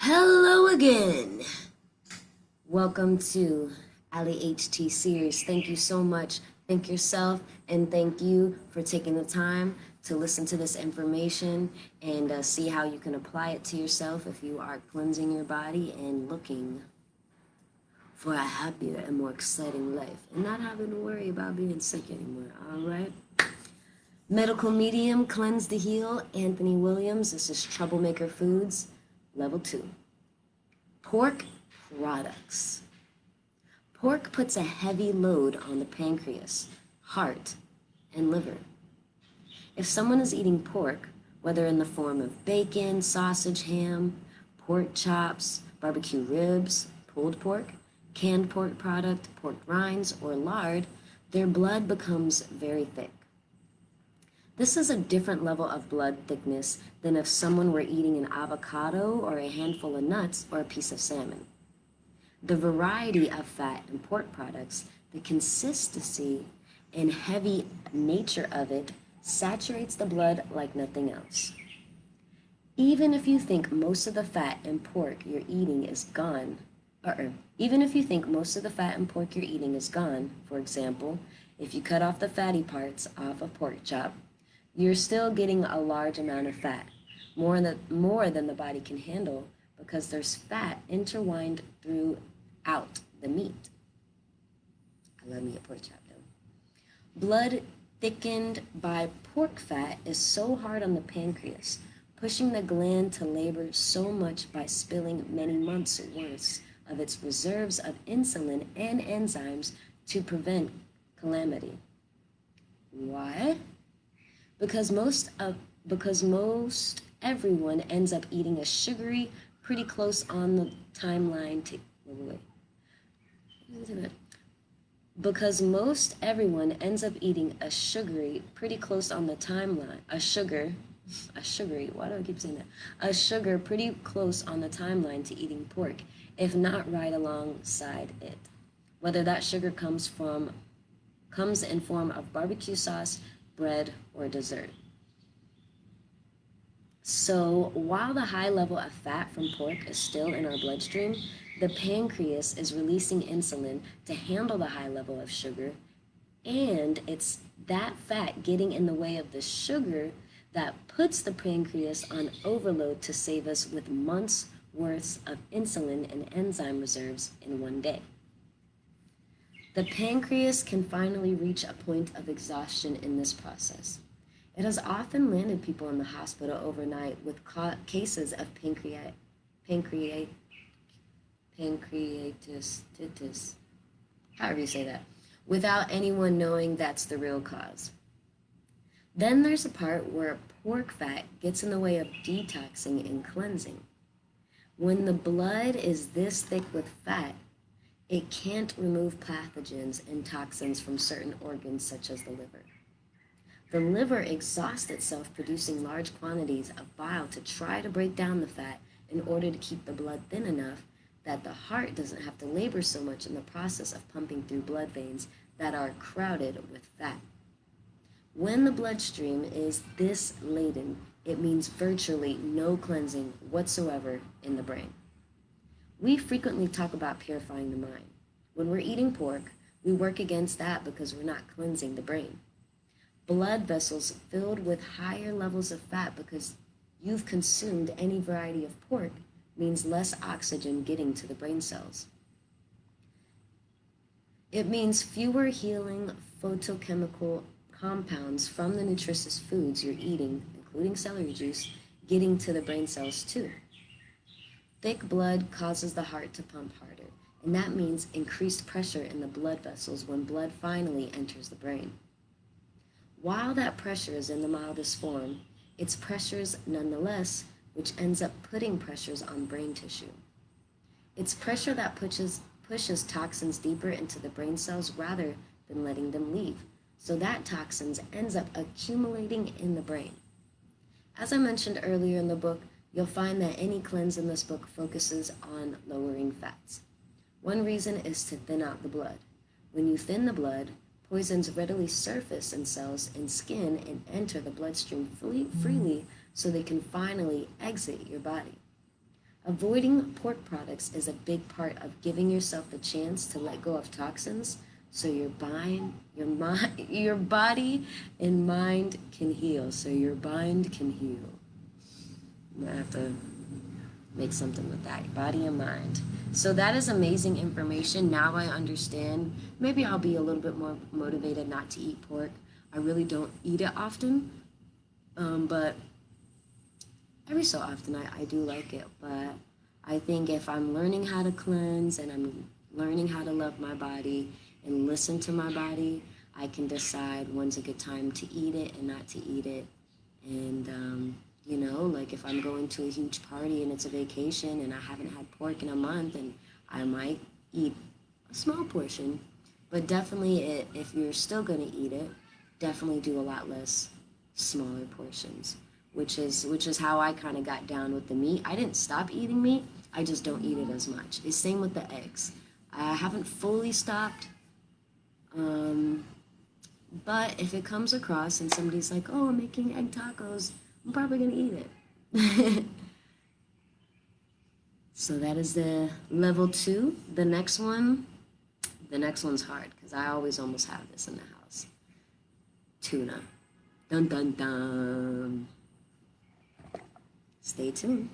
Hello again. Welcome to Ali HT series. Thank you so much. Thank yourself and thank you for taking the time to listen to this information and see how you can apply it to yourself if you are cleansing your body and looking for a happier and more exciting life and not having to worry about being sick anymore. All right. Medical medium, cleanse the heal, Anthony Williams. This is Troublemaker Foods, level 2. Pork products. Pork puts a heavy load on the pancreas, heart, and liver. If someone is eating pork, whether in the form of bacon, sausage, ham, pork chops, barbecue ribs, pulled pork, canned pork product, pork rinds, or lard, their blood becomes very thick. This is a different level of blood thickness than if someone were eating an avocado or a handful of nuts or a piece of salmon. The variety of fat in pork products, the consistency and heavy nature of it saturates the blood like nothing else. Even if you think most of the fat in pork you're eating is gone, even if you think most of the fat in pork you're eating is gone, for example, if you cut off the fatty parts off a pork chop, you're still getting a large amount of fat, more than the body can handle, because there's fat intertwined throughout the meat. I love me a pork chop though. Blood thickened by pork fat is so hard on the pancreas, pushing the gland to labor so much by spilling many months' worth of its reserves of insulin and enzymes to prevent calamity. Why? Because most everyone ends up eating a sugary, pretty close on the timeline to because most everyone ends up eating a sugary, pretty close on the timeline, a sugary, why do I keep saying that? A sugar pretty close on the timeline to eating pork, if not right alongside it. Whether that sugar comes in form of barbecue sauce, bread, or dessert. So while the high level of fat from pork is still in our bloodstream, the pancreas is releasing insulin to handle the high level of sugar, and it's that fat getting in the way of the sugar that puts the pancreas on overload to save us with months' worth of insulin and enzyme reserves in one day. The pancreas can finally reach a point of exhaustion in this process. It has often landed people in the hospital overnight with cases of pancreatitis, however you say that, without anyone knowing that's the real cause. Then there's a part where pork fat gets in the way of detoxing and cleansing. When the blood is this thick with fat, it can't remove pathogens and toxins from certain organs such as the liver. The liver exhausts itself producing large quantities of bile to try to break down the fat in order to keep the blood thin enough that the heart doesn't have to labor so much in the process of pumping through blood veins that are crowded with fat. When the bloodstream is this laden, it means virtually no cleansing whatsoever in the brain. We frequently talk about purifying the mind. When we're eating pork, we work against that because we're not cleansing the brain. Blood vessels filled with higher levels of fat because you've consumed any variety of pork means less oxygen getting to the brain cells. It means fewer healing photochemical compounds from the nutritious foods you're eating, including celery juice, getting to the brain cells too. Thick blood causes the heart to pump harder, and that means increased pressure in the blood vessels when blood finally enters the brain. While that pressure is in the mildest form, it's pressures nonetheless, which ends up putting pressures on brain tissue. It's pressure that pushes toxins deeper into the brain cells rather than letting them leave, so that toxins ends up accumulating in the brain. As I mentioned earlier in the book, you'll find that any cleanse in this book focuses on lowering fats. One reason is to thin out the blood. When you thin the blood, poisons readily surface in cells and skin and enter the bloodstream freely so they can finally exit your body. Avoiding pork products is a big part of giving yourself the chance to let go of toxins so your body and mind can heal. So your mind can heal. I'm gonna have to make something with that, body and mind. So that is amazing information. Now I understand. Maybe I'll be a little bit more motivated not to eat pork. I really don't eat it often, but every so often I do like it. But I think if I'm learning how to cleanse and I'm learning how to love my body and listen to my body, I can decide when's a good time to eat it and not to eat it. And you know, like if I'm going to a huge party and it's a vacation and I haven't had pork in a month, and I might eat a small portion. But definitely, if you're still going to eat it, definitely do a lot less smaller portions, which is how I kind of got down with the meat. I didn't stop eating meat. I just don't eat it as much. The same with the eggs. I haven't fully stopped. But if it comes across and somebody's like, "Oh, I'm making egg tacos," I'm probably gonna eat it. So that is the level 2. The next one's hard because I always almost have this in the house. Tuna. Dun dun dun. Stay tuned.